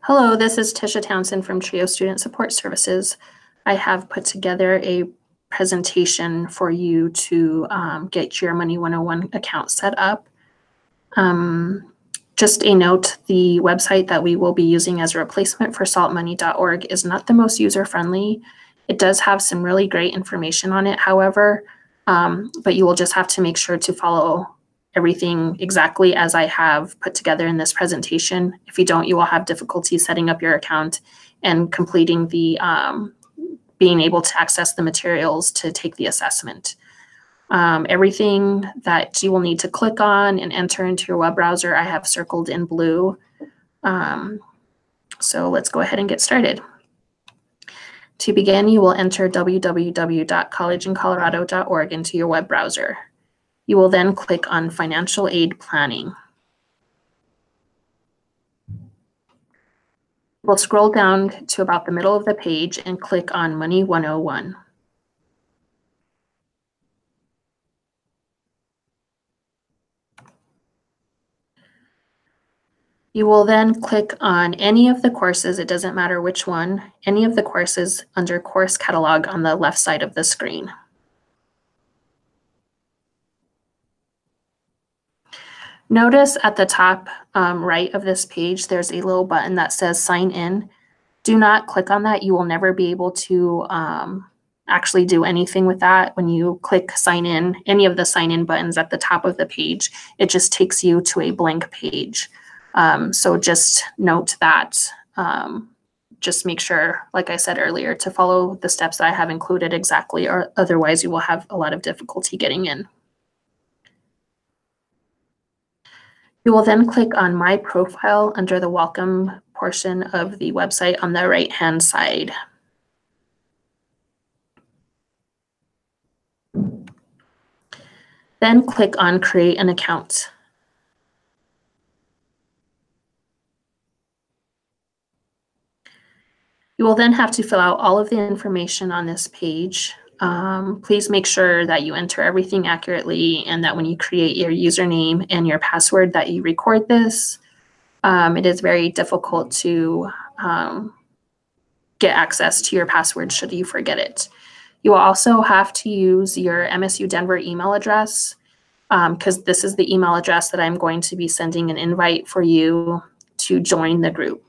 Hello, this is Tisha Townsend from TRIO Student Support Services. I have put together a presentation for you to get your Money 101 account set up. Just a note, the website that we will be using as a replacement for saltmoney.org is not the most user-friendly. It does have some really great information on it, however, but you will just have to make sure to follow everything exactly as I have put together in this presentation. If you don't, you will have difficulty setting up your account and completing the being able to access the materials to take the assessment. Everything that you will need to click on and enter into your web browser, I have circled in blue. So let's go ahead and get started. To begin, you will enter www.collegeincolorado.org into your web browser. You will then click on Financial Aid Planning. We'll scroll down to about the middle of the page and click on Money 101. You will then click on any of the courses, it doesn't matter which one, any of the courses under Course Catalog on the left side of the screen. Notice at the top right of this page, there's a little button that says Sign In. Do not click on that. You will never be able to actually do anything with that. When you click Sign In, any of the Sign In buttons at the top of the page, it just takes you to a blank page. So just note that. Just make sure, like I said earlier, to follow the steps that I have included exactly, or otherwise you will have a lot of difficulty getting in. You will then click on My Profile under the Welcome portion of the website on the right-hand side. Then click on Create an Account. You will then have to fill out all of the information on this page. Please make sure that you enter everything accurately and that when you create your username and your password that you record this. It is very difficult to get access to your password should you forget it. You will also have to use your MSU Denver email address because this is the email address that I'm going to be sending an invite for you to join the group.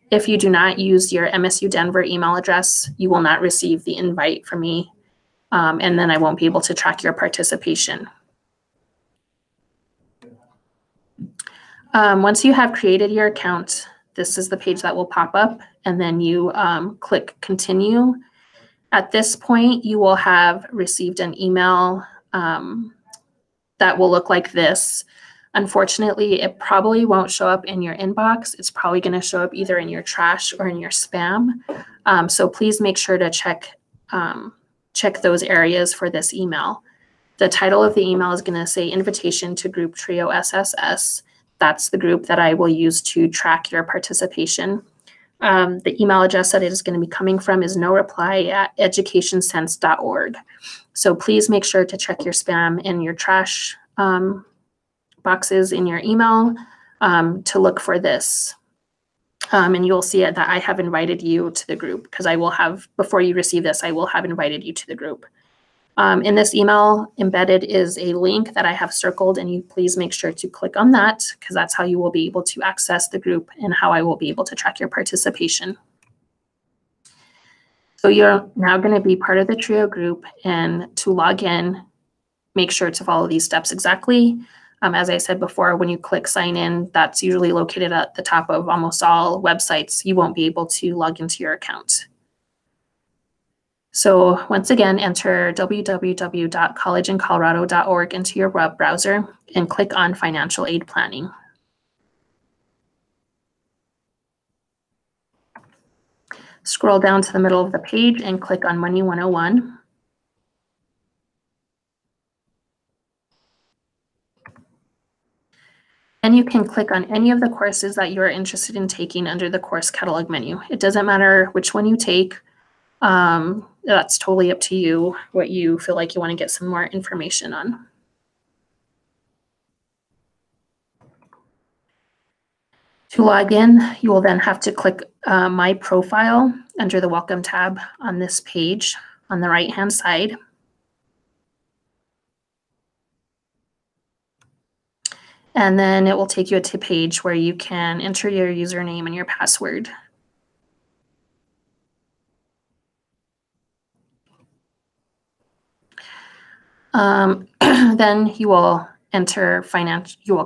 If you do not use your MSU Denver email address, you will not receive the invite from me, and then I won't be able to track your participation. Once you have created your account, this is the page that will pop up, and then you click Continue. At this point, you will have received an email that will look like this. Unfortunately, it probably won't show up in your inbox. It's probably going to show up either in your trash or in your spam. So please make sure to check those areas for this email. The title of the email is going to say Invitation to Group TRIO SSS. That's the group that I will use to track your participation. The email address that it is going to be coming from is noreply@educationsense.org. So please make sure to check your spam and your trash boxes in your email to look for this. And you'll see it that I have invited you to the group because I will have, before you receive this, I will have invited you to the group. In this email embedded is a link that I have circled, and you please make sure to click on that because that's how you will be able to access the group and how I will be able to track your participation. So you're now going to be part of the TRIO group, and to log in, make sure to follow these steps exactly. As I said before, when you click sign in, that's usually located at the top of almost all websites. You won't be able to log into your account. So once again, enter www.collegeincolorado.org into your web browser and click on Financial Aid Planning. Scroll down to the middle of the page and click on Money 101. And you can click on any of the courses that you're interested in taking under the course catalog menu. It doesn't matter which one you take. That's totally up to you, what you feel like you want to get some more information on. To log in, you will then have to click My Profile under the Welcome tab on this page on the right-hand side. And then it will take you to a page where you can enter your username and your password. Then you will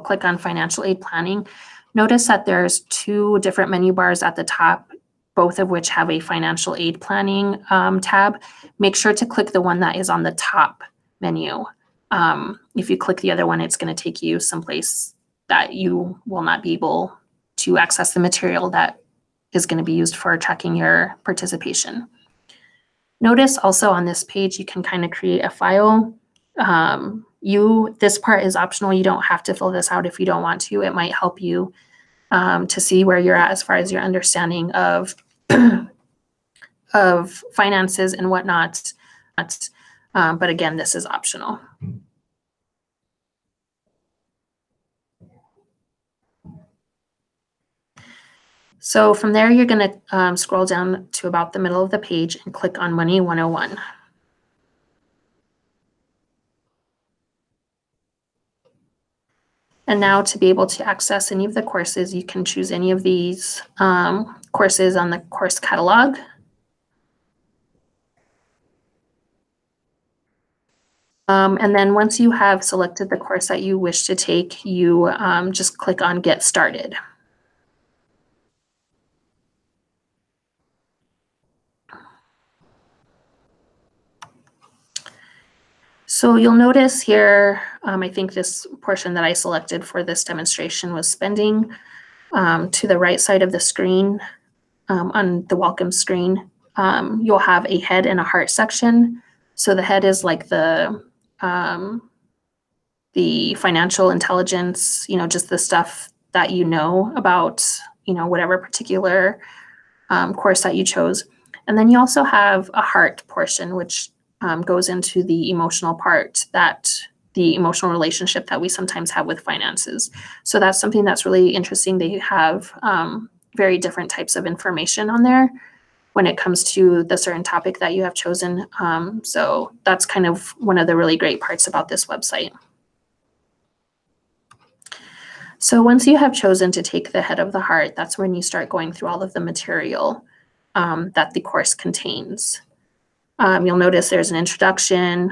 click on financial aid planning. Notice that there's two different menu bars at the top, both of which have a financial aid planning tab. Make sure to click the one that is on the top menu. If you click the other one, it's going to take you someplace that you will not be able to access the material that is going to be used for tracking your participation. Notice also on this page, you can kind of create a file. This part is optional. You don't have to fill this out if you don't want to. It might help you to see where you're at as far as your understanding of of finances and whatnot. But again, this is optional. So from there, you're going to scroll down to about the middle of the page and click on Money 101. And now to be able to access any of the courses, you can choose any of these courses on the course catalog. And then once you have selected the course that you wish to take, you just click on Get Started. So you'll notice here, I think this portion that I selected for this demonstration was spending. To the right side of the screen, on the welcome screen, you'll have a head and a heart section. So the head is like the financial intelligence, just the stuff that you know about, whatever particular course that you chose. And then you also have a heart portion, which goes into the emotional part, the emotional relationship that we sometimes have with finances. So that's something that's really interesting. They have very different types of information on there when it comes to the certain topic that you have chosen. So that's kind of one of the really great parts about this website. So once you have chosen to take the head of the heart, that's when you start going through all of the material that the course contains. You'll notice there's an introduction,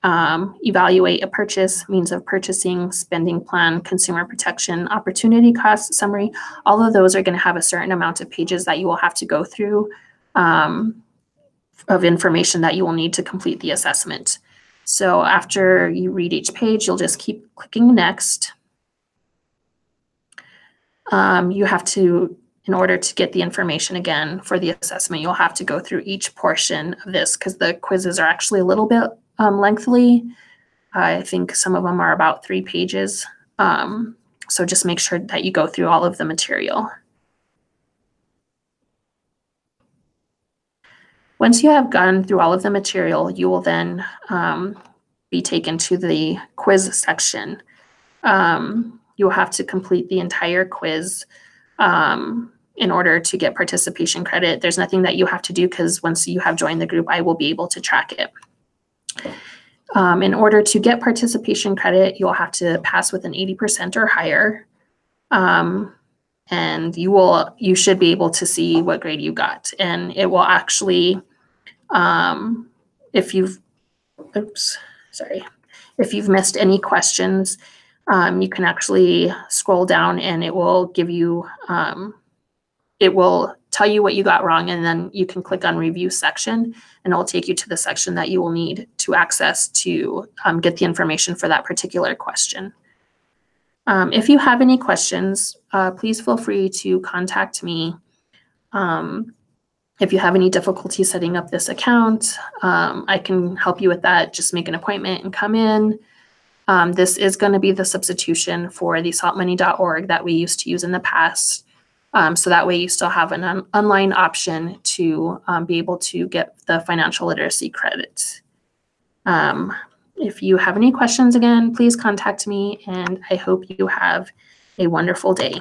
evaluate a purchase, means of purchasing, spending plan, consumer protection, opportunity cost summary. All of those are going to have a certain amount of pages that you will have to go through of information that you will need to complete the assessment. So after you read each page, you'll just keep clicking next. You have to, in order to get the information again for the assessment, you'll have to go through each portion of this because the quizzes are actually a little bit lengthy. I think some of them are about 3 pages. So just make sure that you go through all of the material. Once you have gone through all of the material, you will then be taken to the quiz section. You'll have to complete the entire quiz in order to get participation credit. There's nothing that you have to do because once you have joined the group, I will be able to track it. In order to get participation credit, you'll have to pass with an 80% or higher. And you should be able to see what grade you got. And it will actually, if you've missed any questions, you can actually scroll down and it will give you, it will tell you what you got wrong, and then you can click on review section and it will take you to the section that you will need to access to get the information for that particular question. If you have any questions, please feel free to contact me. If you have any difficulty setting up this account, I can help you with that. Just make an appointment and come in. This is going to be the substitution for the saltmoney.org that we used to use in the past. So that way you still have an online option to be able to get the financial literacy credit. If you have any questions, again, please contact me, and I hope you have a wonderful day.